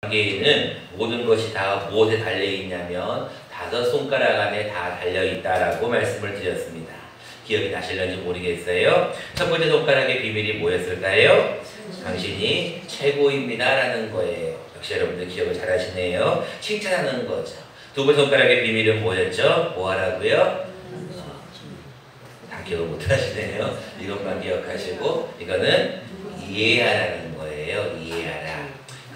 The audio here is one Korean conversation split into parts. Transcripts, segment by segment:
관계에는 모든 것이 다 무엇에 달려 있냐면 5손가락 안에 다 달려 있다라고 말씀을 드렸습니다. 기억이 나실런지 모르겠어요. 첫 번째 손가락의 비밀이 뭐였을까요? 당신이 최고입니다 라는 거예요. 역시 여러분들 기억을 잘 하시네요. 칭찬하는 거죠. 두 번째 손가락의 비밀은 뭐였죠? 뭐 하라고요? 다 기억을 못 하시네요. 이것만 기억하시고 이거는 이해하라는 거예요. 이해하라.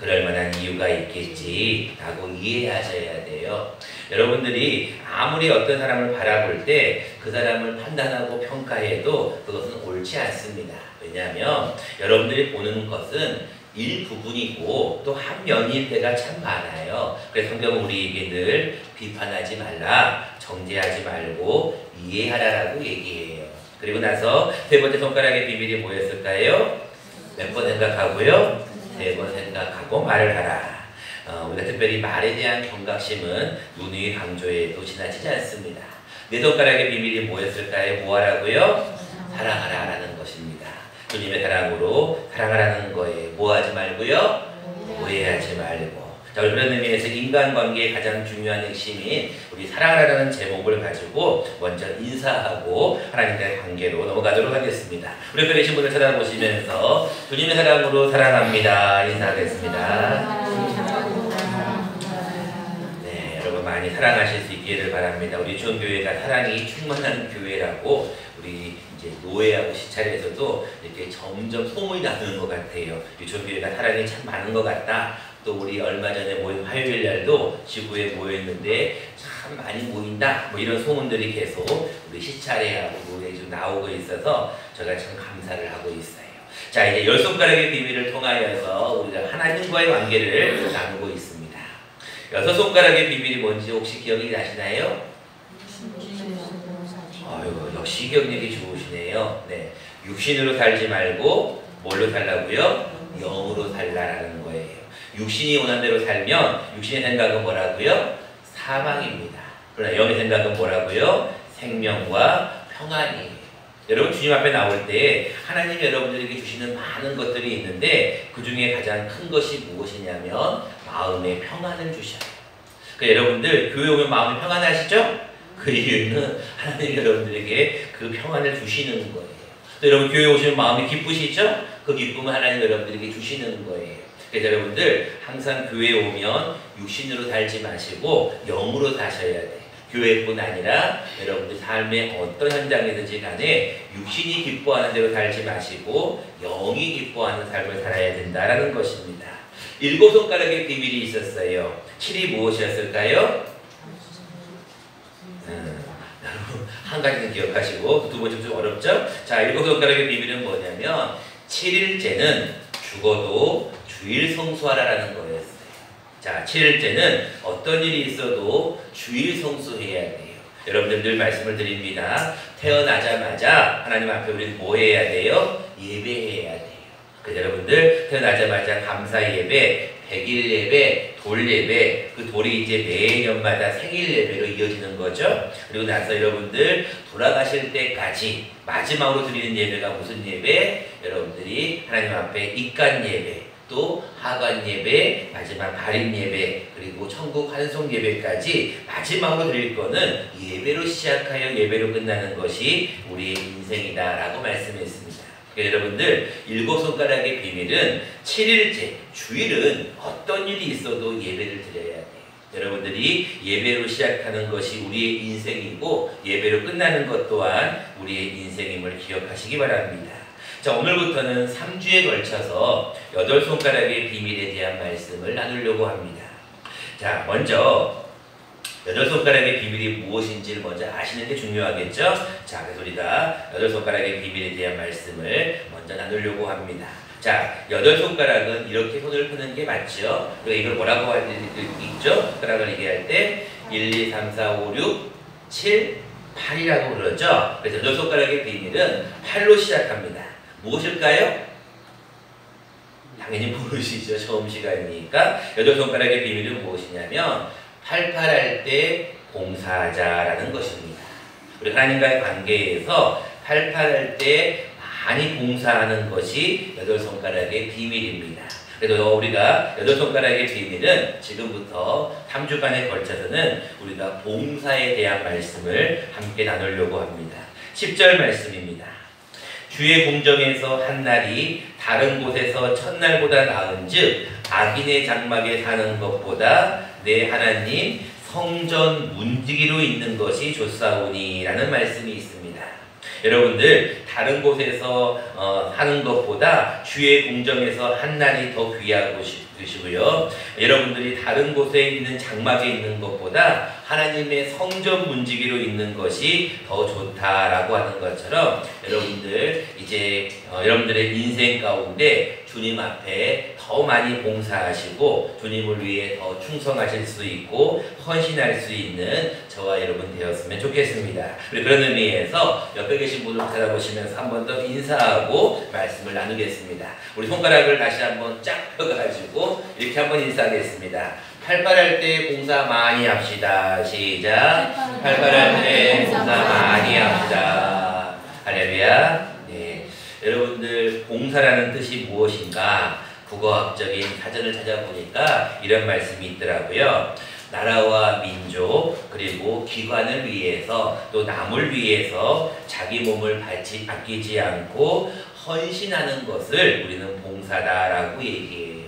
그럴 만한 이유가 있겠지 라고 이해하셔야 돼요. 여러분들이 아무리 어떤 사람을 바라볼 때 그 사람을 판단하고 평가해도 그것은 옳지 않습니다. 왜냐하면 여러분들이 보는 것은 일부분이고 또 한 면일 때가 참 많아요. 그래서 성경은 우리에게 늘 비판하지 말라, 정죄하지 말고 이해하라라고 얘기해요. 그리고 나서 세 번째 손가락의 비밀이 뭐였을까요? 몇 번 생각하고요? 3번 생각하고 말을 하라. 우리가 특별히 말에 대한 경각심은 누누이 강조해도 지나치지 않습니다. 네 손가락의 비밀이 뭐였을까요? 뭐 하라고요? 사랑하라 라는 것입니다. 주님의 사랑으로 사랑하라는 거예요. 뭐 하지 말고요? 오해하지 말고. 자, 그런 의미에서 인간관계의 가장 중요한 핵심인 우리 사랑하라는 제목을 가지고 먼저 인사하고 하나님과의 관계로 넘어가도록 하겠습니다. 우리 옆에 계신 분을 쳐다보시면서 주님의 사랑으로 사랑합니다. 인사하겠습니다. 네, 여러분 많이 사랑하실 수 있기를 바랍니다. 우리 주원교회가 사랑이 충만한 교회라고 우리 이제 노예하고 시찰에서도 이렇게 점점 소문이 나는 것 같아요. 우리 주원교회가 사랑이 참 많은 것 같다. 또 우리 얼마 전에 모인 화요일 날도 지구에 모였는데 참 많이 모인다 뭐 이런 소문들이 계속 우리 시찰회하고 노래에 좀 나오고 있어서 제가 참 감사를 하고 있어요. 자, 이제 10손가락의 비밀을 통하여서 우리가 하나님과의 관계를 나누고 있습니다. 6손가락의 비밀이 뭔지 혹시 기억이 나시나요? 아유, 역시 기억력이 좋으시네요. 네, 육신으로 살지 말고 뭘로 살라고요? 영으로 살라라는 거예요. 육신이 원하는 대로 살면 육신의 생각은 뭐라고요? 사망입니다. 그러나 영의 생각은 뭐라고요? 생명과 평안이에요. 여러분 주님 앞에 나올 때 하나님이 여러분들에게 주시는 많은 것들이 있는데 그 중에 가장 큰 것이 무엇이냐면 마음의 평안을 주셔요. 그러니까 여러분들 교회 오면 마음이 평안하시죠? 그 이유는 하나님이 여러분들에게 그 평안을 주시는 거예요. 또 여러분 교회 오시면 마음이 기쁘시죠? 그 기쁨을 하나님 여러분들에게 주시는 거예요. 그래서 여러분들 항상 교회에 오면 육신으로 살지 마시고 영으로 사셔야 돼. 교회뿐 아니라 여러분들 삶의 어떤 현장이든지 간에 육신이 기뻐하는 대로 살지 마시고 영이 기뻐하는 삶을 살아야 된다라는 것입니다. 7손가락의 비밀이 있었어요. 7이 무엇이었을까요? 여러분 한 가지는 기억하시고 두 번째 좀 어렵죠? 자, 7손가락의 비밀은 뭐냐면 7일째는 죽어도 주일 성수하라라는 거였어요. 자, 7일째는 어떤 일이 있어도 주일 성수해야 돼요. 여러분들 늘 말씀을 드립니다. 태어나자마자 하나님 앞에 우리는 뭐 해야 돼요? 예배해야 돼요. 그래서 여러분들 태어나자마자 감사 예배, 100일 예배, 돌 예배, 그 돌이 이제 매년마다 생일 예배로 이어지는 거죠. 그리고 나서 여러분들 돌아가실 때까지 마지막으로 드리는 예배가 무슨 예배? 여러분들이 하나님 앞에 입간 예배, 또 하관 예배, 마지막 발인 예배, 그리고 천국 환송 예배까지 마지막으로 드릴 거는 예배로 시작하여 예배로 끝나는 것이 우리의 인생이다라고 말씀했습니다. 그러니까 여러분들 7손가락의 비밀은 7일째, 주일은 어떤 일이 있어도 예배를 드려야 돼요. 여러분들이 예배로 시작하는 것이 우리의 인생이고 예배로 끝나는 것 또한 우리의 인생임을 기억하시기 바랍니다. 자, 오늘부터는 3주에 걸쳐서 8손가락의 비밀에 대한 말씀을 나누려고 합니다. 자, 먼저 8손가락의 비밀이 무엇인지를 먼저 아시는 게 중요하겠죠? 자, 그래서 우리가 8손가락의 비밀에 대한 말씀을 먼저 나누려고 합니다. 자, 8손가락은 이렇게 손을 푸는 게 맞죠? 우리가 이걸 뭐라고 할 때 있죠? 손가락을 얘기할 때 1, 2, 3, 4, 5, 6, 7, 8이라고 그러죠? 그래서 8손가락의 비밀은 8로 시작합니다. 무엇일까요? 당연히 모르시죠. 처음 시간이니까. 8손가락의 비밀은 무엇이냐면 88할 때 봉사하자라는 것입니다. 우리 하나님과의 관계에서 88할 때 많이 봉사하는 것이 8손가락의 비밀입니다. 그래도 우리가 8손가락의 비밀은 지금부터 3주간에 걸쳐서는 우리가 봉사에 대한 말씀을 함께 나누려고 합니다. 10절 말씀입니다. 주의 공정에서 한 날이 다른 곳에서 첫날보다 나은즉 악인의 장막에 사는 것보다 내 하나님 성전 문지기로 있는 것이 좋사오니 라는 말씀이 있습니다. 여러분들 다른 곳에서 하는 것보다 주의 공정에서 한 날이 더 귀하고 싶으시고요. 여러분들이 다른 곳에 있는 장막에 있는 것보다 하나님의 성전 문지기로 있는 것이 더 좋다라고 하는 것처럼 여러분들 이제 여러분들의 인생 가운데 주님 앞에 더 많이 봉사하시고 주님을 위해 더 충성하실 수 있고 헌신할 수 있는 저와 여러분 되었으면 좋겠습니다. 우리 그런 의미에서 옆에 계신 분을 찾아보시면서 한 번 더 인사하고 말씀을 나누겠습니다. 우리 손가락을 다시 한번 쫙 펴가지고 이렇게 한번 인사하겠습니다. 팔팔할 때 봉사 많이 합시다. 시작. 팔팔할 때 봉사 많이 합시다. 할렐루야. 네. 여러분들 봉사라는 뜻이 무엇인가? 국어학적인 사전을 찾아보니까 이런 말씀이 있더라고요. 나라와 민족 그리고 기관을 위해서 또 남을 위해서 자기 몸을 아끼지 않고 헌신하는 것을 우리는 봉사다라고 얘기해요.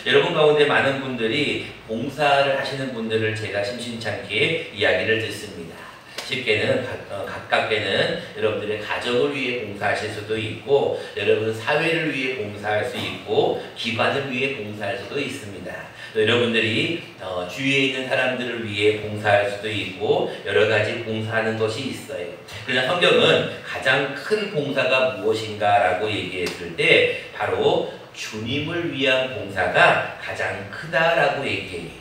여러분 가운데 많은 분들이 봉사를 하시는 분들을 제가 심심찮게 이야기를 듣습니다. 쉽게는 가깝게는 여러분들의 가정을 위해 봉사하실 수도 있고 여러분 사회를 위해 봉사할 수 있고 기관을 위해 봉사할 수도 있습니다. 또 여러분들이 주위에 있는 사람들을 위해 봉사할 수도 있고 여러 가지 봉사하는 것이 있어요. 그러나 성경은 가장 큰 봉사가 무엇인가라고 얘기했을 때 바로 주님을 위한 봉사가 가장 크다라고 얘기해요.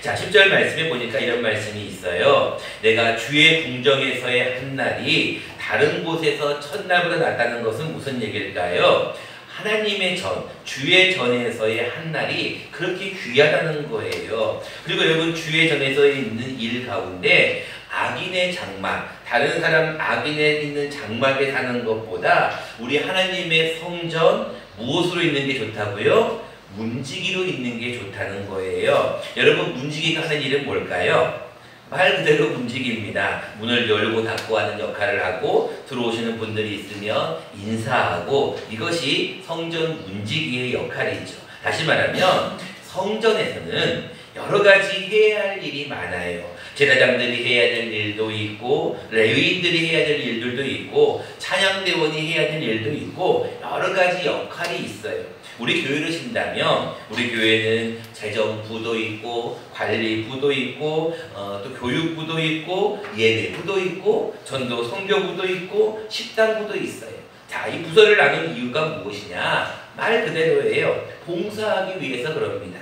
자, 10절 말씀에 보니까 이런 말씀이 있어요. 내가 주의 궁정에서의 한 날이 다른 곳에서 첫날보다 낫다는 것은 무슨 얘기일까요? 하나님의 전, 주의 전에서의 한 날이 그렇게 귀하다는 거예요. 그리고 여러분 주의 전에서 있는 일 가운데 악인의 장막, 다른 사람 악인에 있는 장막에 사는 것보다 우리 하나님의 성전 무엇으로 있는 게 좋다고요? 문지기로 있는 게 좋다는 거예요. 여러분 문지기가 하는 일은 뭘까요? 말 그대로 문지기입니다. 문을 열고 닫고 하는 역할을 하고 들어오시는 분들이 있으면 인사하고 이것이 성전 문지기의 역할이죠. 다시 말하면 성전에서는 여러 가지 해야 할 일이 많아요. 제사장들이 해야 될 일도 있고 레위인들이 해야 될 일들도 있고 찬양대원이 해야 될 일도 있고 여러 가지 역할이 있어요. 우리 교회를 신다면 우리 교회는 재정부도 있고 관리부도 있고 또 교육부도 있고 예배부도 있고 전도 선교부도 있고 식당부도 있어요. 자, 이 부서를 나눈 이유가 무엇이냐? 말 그대로예요. 봉사하기 위해서 그럽니다.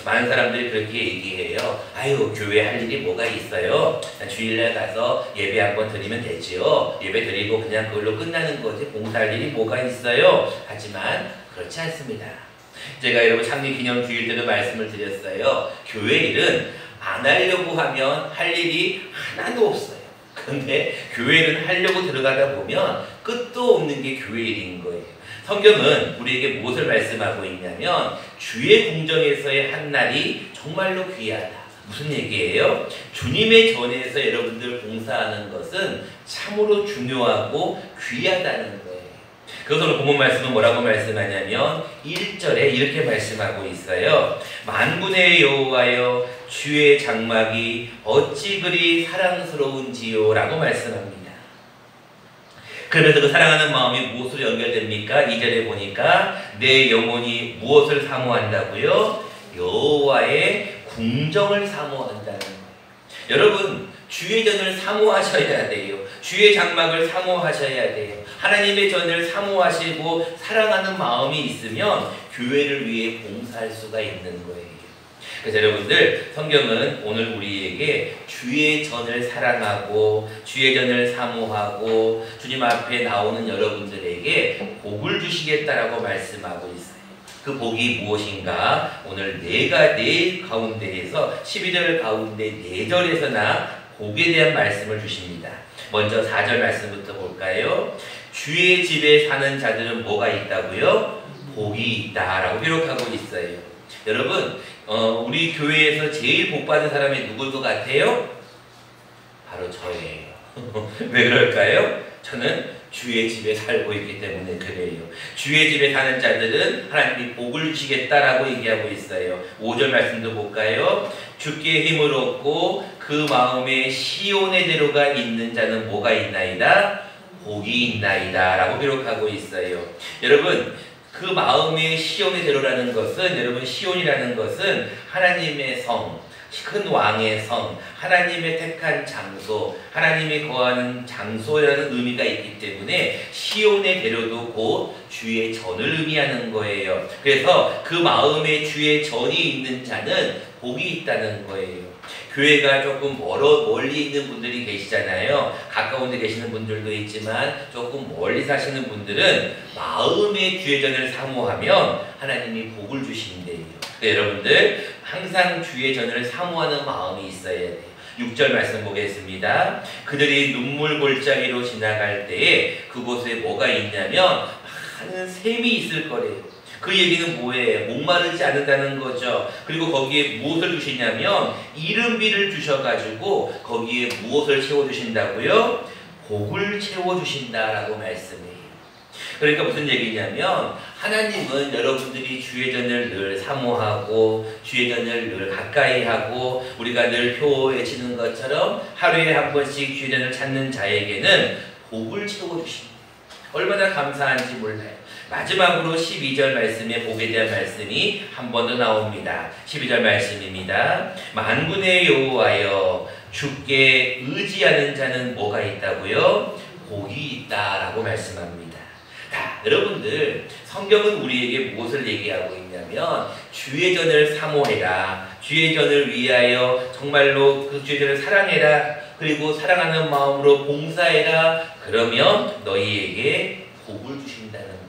많은 사람들이 그렇게 얘기해요. 아유, 교회 할 일이 뭐가 있어요? 주일날 가서 예배 한번 드리면 되지요. 예배 드리고 그냥 그걸로 끝나는 거지 봉사할 일이 뭐가 있어요? 하지만 그렇지 않습니다. 제가 여러분 창립기념 주일 때도 말씀을 드렸어요. 교회 일은 안 하려고 하면 할 일이 하나도 없어요. 그런데 교회를 하려고 들어가다 보면 끝도 없는 게 교회 일인 거예요. 성경은 우리에게 무엇을 말씀하고 있냐면 주의 궁정에서의 한 날이 정말로 귀하다. 무슨 얘기예요? 주님의 전에서 여러분들 봉사하는 것은 참으로 중요하고 귀하다는 거예요. 그것으로 본문 말씀은 뭐라고 말씀하냐면 1절에 이렇게 말씀하고 있어요. 만군의 여호와여 주의 장막이 어찌 그리 사랑스러운지요 라고 말씀합니다. 그러면서 그 사랑하는 마음이 무엇으로 연결됩니까? 2절에 보니까 내 영혼이 무엇을 사모한다고요? 여호와의 궁정을 사모한다는 거예요. 여러분 주의 전을 사모하셔야 돼요. 주의 장막을 사모하셔야 돼요. 하나님의 전을 사모하시고 사랑하는 마음이 있으면 교회를 위해 봉사할 수가 있는 거예요. 그래서 여러분들 성경은 오늘 우리에게 주의 전을 사랑하고 주의 전을 사모하고 주님 앞에 나오는 여러분들에게 복을 주시겠다라고 말씀하고 있어요. 그 복이 무엇인가? 오늘 네 가운데에서 12절 가운데 4절에서나 복에 대한 말씀을 주십니다. 먼저 4절 말씀부터 볼까요? 주의 집에 사는 자들은 뭐가 있다고요? 복이 있다라고 기록하고 있어요. 여러분, 우리 교회에서 제일 복 받은 사람이 누구일 것 같아요? 바로 저예요. 왜 그럴까요? 저는 주의 집에 살고 있기 때문에 그래요. 주의 집에 사는 자들은 하나님이 복을 주시겠다라고 얘기하고 있어요. 5절 말씀도 볼까요? 주께 힘을 얻고 그 마음에 시온의 대로가 있는 자는 뭐가 있나이다? 복이 있나이다 라고 기록하고 있어요. 여러분, 그 마음의 시온의 대로라는 것은, 여러분, 시온이라는 것은 하나님의 성, 큰 왕의 성, 하나님의 택한 장소, 하나님이 거하는 장소라는 의미가 있기 때문에 시온의 대로도 곧 주의 전을 의미하는 거예요. 그래서 그 마음에 주의 전이 있는 자는 복이 있다는 거예요. 교회가 조금 멀리 있는 분들이 계시잖아요. 가까운 데 계시는 분들도 있지만 조금 멀리 사시는 분들은 마음의 주의 전을 사모하면 하나님이 복을 주신대요. 여러분들 항상 주의 전을 사모하는 마음이 있어야 돼요. 6절 말씀 보겠습니다. 그들이 눈물 골짜기로 지나갈 때에 그곳에 뭐가 있냐면 많은 샘이 있을 거래요. 그 얘기는 뭐예요? 목마르지 않는다는 거죠. 그리고 거기에 무엇을 주시냐면 이른비를 주셔가지고 거기에 무엇을 채워주신다고요? 복을 채워주신다라고 말씀해요. 그러니까 무슨 얘기냐면 하나님은 여러분들이 주의 전을 늘 사모하고 주의 전을 늘 가까이 하고 우리가 늘 표외치는 것처럼 하루에 한 번씩 주의 전을 찾는 자에게는 복을 채워주십니다. 얼마나 감사한지 몰라요. 마지막으로 12절 말씀에 복에 대한 말씀이 한 번 더 나옵니다. 12절 말씀입니다. 만군의 여호와여 주께 의지하는 자는 뭐가 있다고요? 복이 있다라고 말씀합니다. 여러분들, 성경은 우리에게 무엇을 얘기하고 있냐면 주의 전을 사모해라. 주의 전을 위하여 정말로 그 주의 전을 사랑해라. 그리고 사랑하는 마음으로 봉사해라. 그러면 너희에게 복을 주신다는 거예요.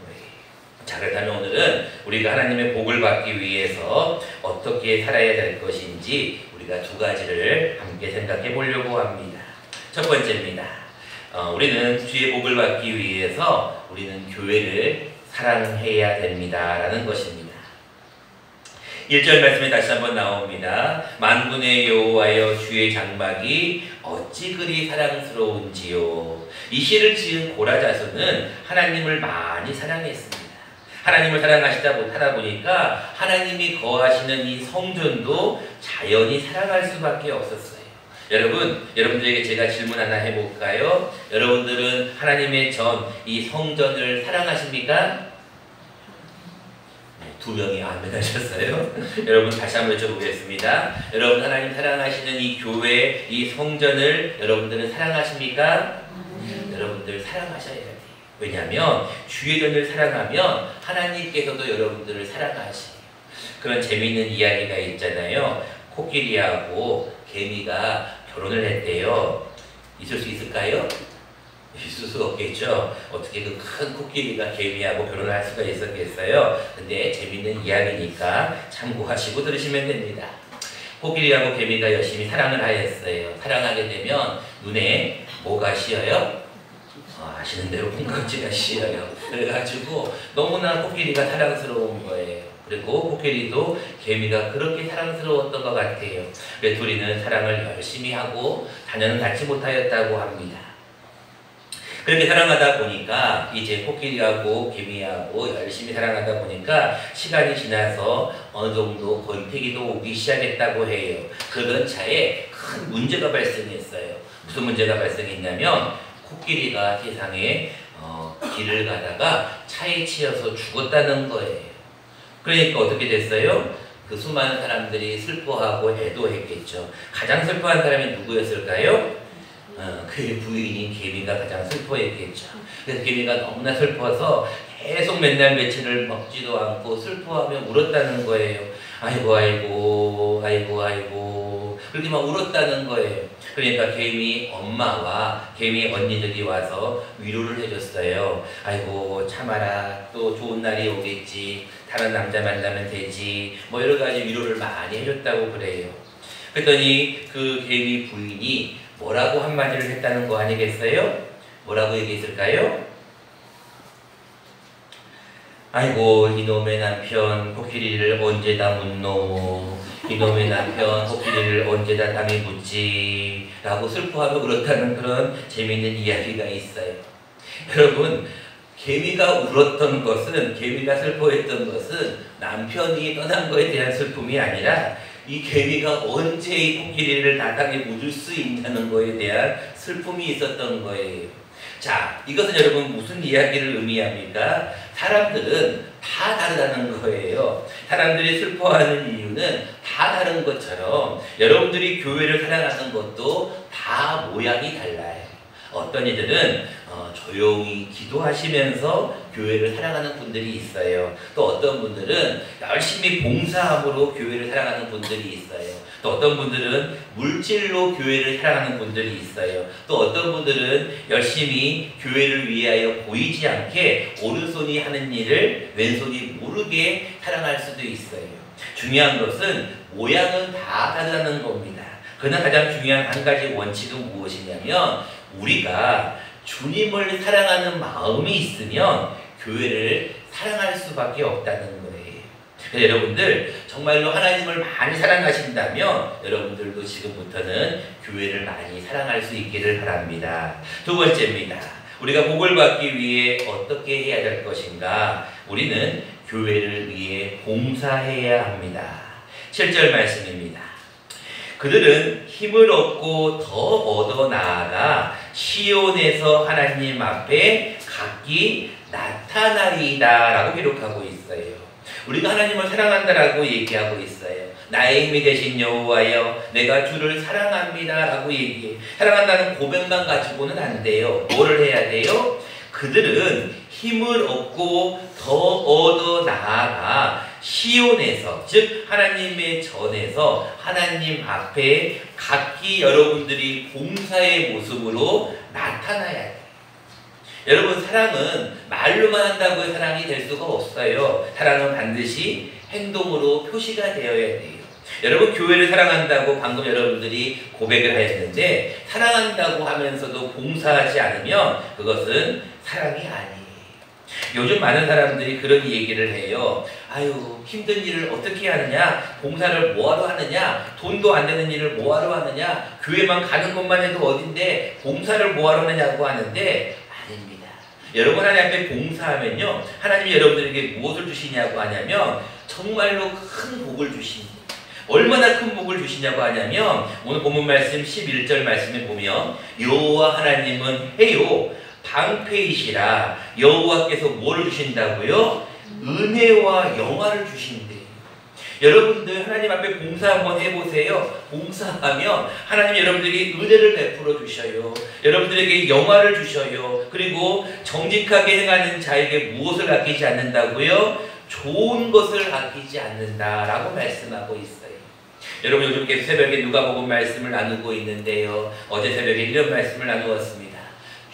자, 그렇다면 오늘은 우리가 하나님의 복을 받기 위해서 어떻게 살아야 될 것인지 우리가 두 가지를 함께 생각해 보려고 합니다. 첫 번째입니다. 우리는 주의 복을 받기 위해서 우리는 교회를 사랑해야 됩니다. 라는 것입니다. 1절 말씀에 다시 한번 나옵니다. 만군의 여호와여 주의 장막이 어찌 그리 사랑스러운지요. 이 시를 지은 고라자손은 하나님을 많이 사랑했습니다. 하나님을 사랑하시다 보니까 하나님이 거하시는 이 성전도 자연히 사랑할 수밖에 없었어요. 여러분들에게 제가 질문 하나 해볼까요? 여러분들은 하나님의 전, 이 성전을 사랑하십니까? 두 명이 아멘 하셨어요. 여러분 다시 한번 여쭤보겠습니다. 여러분 하나님 사랑하시는 이 교회, 이 성전을 여러분들은 사랑하십니까? 여러분들 사랑하셔야 돼요. 왜냐하면 주의 전을 사랑하면 하나님께서도 여러분들을 사랑하시요. 그런 재미있는 이야기가 있잖아요. 코끼리하고 개미가 결혼을 했대요. 있을 수 있을까요? 있을 수가 없겠죠. 어떻게 그 큰 코끼리가 개미하고 결혼을 할 수가 있었겠어요? 근데 재밌는 이야기니까 참고하시고 들으시면 됩니다. 코끼리하고 개미가 열심히 사랑을 하였어요. 사랑하게 되면 눈에 뭐가 씌어요? 아시는 대로 콩깍지가 씌어요. 그래가지고 너무나 코끼리가 사랑스러운 거예요. 그리고 코끼리도 개미가 그렇게 사랑스러웠던 것 같아요. 그래서 둘이는 사랑을 열심히 하고 자녀는 낳지 못하였다고 합니다. 그렇게 사랑하다 보니까 이제 코끼리하고 개미하고 열심히 사랑하다 보니까 시간이 지나서 어느 정도 권태기도 오기 시작했다고 해요. 그러던 차에 큰 문제가 발생했어요. 무슨 문제가 발생했냐면 코끼리가 세상에 길을 가다가 차에 치여서 죽었다는 거예요. 그러니까 어떻게 됐어요? 그 수많은 사람들이 슬퍼하고 애도했겠죠. 가장 슬퍼한 사람이 누구였을까요? 그의 부인인 개미가 가장 슬퍼했겠죠. 그래서 개미가 너무나 슬퍼서 계속 맨날 며칠을 먹지도 않고 슬퍼하며 울었다는 거예요. 아이고 아이고 아이고 아이고 그렇게 막 울었다는 거예요. 그러니까 개미 엄마와 개미 언니들이 와서 위로를 해줬어요. 아이고 참아라, 또 좋은 날이 오겠지, 다른 남자 만나면 되지, 뭐 여러 가지 위로를 많이 해줬다고 그래요. 그랬더니 그 개미 부인이 뭐라고 한마디를 했다는 거 아니겠어요? 뭐라고 얘기했을까요? 아이고 이놈의 남편 코끼리를 언제다 묻노, 이놈의 남편 코끼리를 언제다 담이 묻지 라고 슬퍼하며 그렇다는 그런 재미있는 이야기가 있어요. 여러분, 개미가 울었던 것은, 개미가 슬퍼했던 것은 남편이 떠난 것에 대한 슬픔이 아니라 이 개미가 언제 이 코끼리를 나당에 묻을 수 있냐는 것에 대한 슬픔이 있었던 거예요. 자, 이것은 여러분 무슨 이야기를 의미합니까? 사람들은 다 다르다는 거예요. 사람들이 슬퍼하는 이유는 다 다른 것처럼 여러분들이 교회를 사랑하는 것도 다 모양이 달라요. 어떤 이들은 조용히 기도하시면서 교회를 사랑하는 분들이 있어요. 또 어떤 분들은 열심히 봉사함으로 교회를 사랑하는 분들이 있어요. 또 어떤 분들은 물질로 교회를 사랑하는 분들이 있어요. 또 어떤 분들은 열심히 교회를 위하여 보이지 않게 오른손이 하는 일을 왼손이 모르게 사랑할 수도 있어요. 중요한 것은 모양은 다 다르다는 겁니다. 그러나 가장 중요한 한 가지 원칙은 무엇이냐면 우리가 주님을 사랑하는 마음이 있으면 교회를 사랑할 수밖에 없다는 거예요. 그래서 여러분들 정말로 하나님을 많이 사랑하신다면 여러분들도 지금부터는 교회를 많이 사랑할 수 있기를 바랍니다. 두 번째입니다. 우리가 복을 받기 위해 어떻게 해야 될 것인가? 우리는 교회를 위해 봉사해야 합니다. 7절 말씀입니다. 그들은 힘을 얻고 더 얻어 나아가 시온에서 하나님 앞에 각기 나타나리이다 라고 기록하고 있어요. 우리가 하나님을 사랑한다라고 얘기하고 있어요. 나의 힘이 되신 여호와여 내가 주를 사랑합니다 라고 얘기해. 사랑한다는 고백만 가지고는 안 돼요. 뭐를 해야 돼요? 그들은 힘을 얻고 더 얻어 나아가 시온에서, 즉 하나님의 전에서 하나님 앞에 각기 여러분들이 봉사의 모습으로 나타나야 돼요. 여러분, 사랑은 말로만 한다고 해서 사랑이 될 수가 없어요. 사랑은 반드시 행동으로 표시가 되어야 돼요. 여러분, 교회를 사랑한다고 방금 여러분들이 고백을 하였는데 사랑한다고 하면서도 봉사하지 않으면 그것은 사랑이 아니에요. 요즘 많은 사람들이 그런 얘기를 해요. 아유, 힘든 일을 어떻게 하느냐? 봉사를 뭐하러 하느냐? 돈도 안 되는 일을 뭐하러 하느냐? 교회만 가는 것만 해도 어딘데 봉사를 뭐하러 하느냐고 하는데 아닙니다. 여러분, 하나님 앞에 봉사하면요, 하나님이 여러분들에게 무엇을 주시냐고 하냐면 정말로 큰 복을 주십니다. 얼마나 큰 복을 주시냐고 하냐면 오늘 본문 말씀 11절 말씀에 보면 여호와 하나님은 해요 방패이시라. 여호와께서 뭐를 주신다고요? 은혜와 영화를 주신대요. 여러분들 하나님 앞에 봉사 한번 해보세요. 봉사하면 하나님 여러분들에게 은혜를 베풀어 주셔요. 여러분들에게 영화를 주셔요. 그리고 정직하게 행하는 자에게 무엇을 아끼지 않는다고요? 좋은 것을 아끼지 않는다라고 말씀하고 있어요. 여러분, 요즘 계속 새벽에 누가복음 말씀을 나누고 있는데요. 어제 새벽에 이런 말씀을 나누었습니다.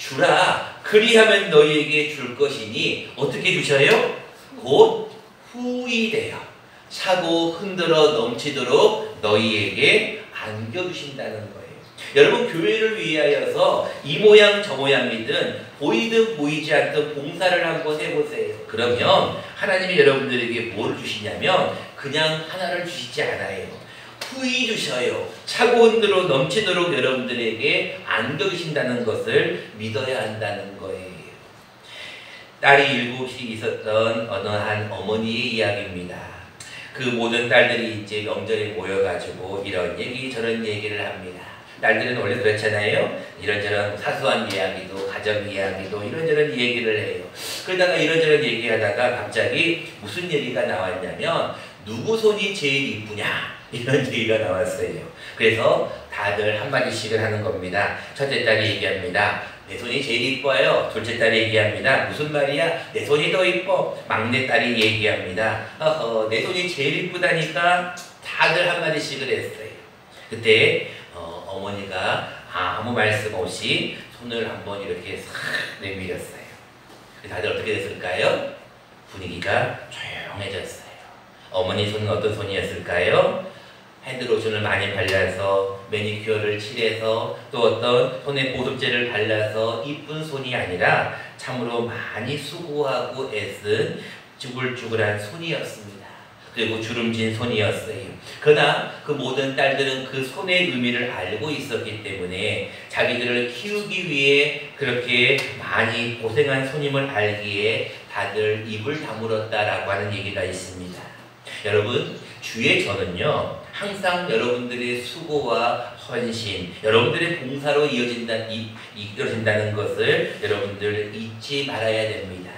주라 그리하면 너희에게 줄 것이니 어떻게 주셔요? 곧 후이되어 차고 흔들어 넘치도록 너희에게 안겨주신다는 거예요. 여러분, 교회를 위하여서 이 모양 저 모양이든 보이든 보이지 않든 봉사를 한번 해보세요. 그러면 하나님이 여러분들에게 뭘 주시냐면 그냥 하나를 주시지 않아요. 후히 주셔요. 차고 흔들어 넘치도록 여러분들에게 안겨주신다는 것을 믿어야 한다는 거예요. 딸이 7이 있었던 어느 한 어머니의 이야기입니다. 그 모든 딸들이 이제 명절에 모여가지고 이런 얘기 저런 얘기를 합니다. 딸들은 원래 그렇잖아요. 이런저런 사소한 이야기도 가정 이야기도 이런저런 얘기를 해요. 그러다가 이런저런 얘기하다가 갑자기 무슨 얘기가 나왔냐면 누구 손이 제일 이쁘냐 이런 얘기가 나왔어요. 그래서 다들 한마디씩을 하는 겁니다. 첫째 딸이 얘기합니다. 내 손이 제일 이뻐요. 둘째 딸이 얘기합니다. 무슨 말이야? 내 손이 더 이뻐. 막내 딸이 얘기합니다. 내 손이 제일 이쁘다니까. 다들 한마디씩을 했어요. 그때 어머니가 아무 말씀 없이 손을 한번 이렇게 싹 내밀었어요. 다들 어떻게 됐을까요? 분위기가 조용해졌어요. 어머니 손은 어떤 손이었을까요? 핸드로션을 많이 발라서 매니큐어를 칠해서 또 어떤 손에 보습제를 발라서 이쁜 손이 아니라 참으로 많이 수고하고 애쓴 쭈글쭈글한 손이었습니다. 그리고 주름진 손이었어요. 그러나 그 모든 딸들은 그 손의 의미를 알고 있었기 때문에 자기들을 키우기 위해 그렇게 많이 고생한 손임을 알기에 다들 입을 다물었다라고 하는 얘기가 있습니다. 여러분, 주의 전은요, 항상 여러분들의 수고와 헌신, 여러분들의 봉사로 이어진다는 것을 여러분들 잊지 말아야 됩니다.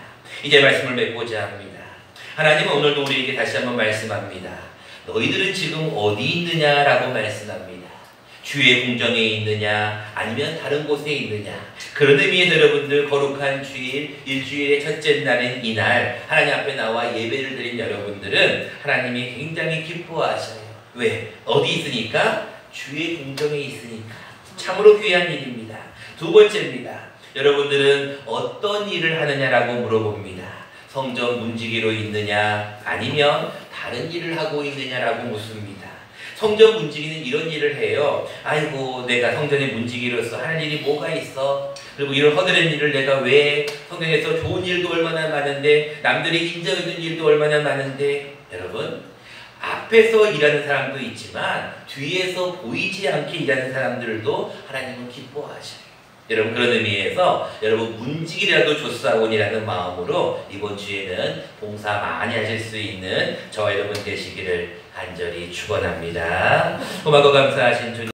이제 말씀을 맺고자 합니다. 하나님은 오늘도 우리에게 다시 한번 말씀합니다. 너희들은 지금 어디 있느냐라고 말씀합니다. 주의 궁정에 있느냐 아니면 다른 곳에 있느냐. 그런 의미에서 여러분들 거룩한 주일, 일주일의 첫째 날인 이날 하나님 앞에 나와 예배를 드린 여러분들은 하나님이 굉장히 기뻐하셔요. 왜? 어디 있으니까? 주의 궁정에 있으니까. 참으로 귀한 일입니다. 두 번째입니다. 여러분들은 어떤 일을 하느냐라고 물어봅니다. 성전 문지기로 있느냐 아니면 다른 일을 하고 있느냐라고 묻습니다. 성전 문지기는 이런 일을 해요. 아이고, 내가 성전의 문지기로서 하는 일이 뭐가 있어? 그리고 이런 허드렛 일을 내가 왜, 성전에서 좋은 일도 얼마나 많은데, 남들이 인정해주는 일도 얼마나 많은데. 여러분, 앞에서 일하는 사람도 있지만 뒤에서 보이지 않게 일하는 사람들도 하나님은 기뻐하셔요. 여러분, 그런 의미에서 여러분 문지기라도 조사원이라는 마음으로 이번 주에는 봉사 많이 하실 수 있는 저와 여러분 되시기를 간절히 축원합니다. 고맙고 감사하신 주님.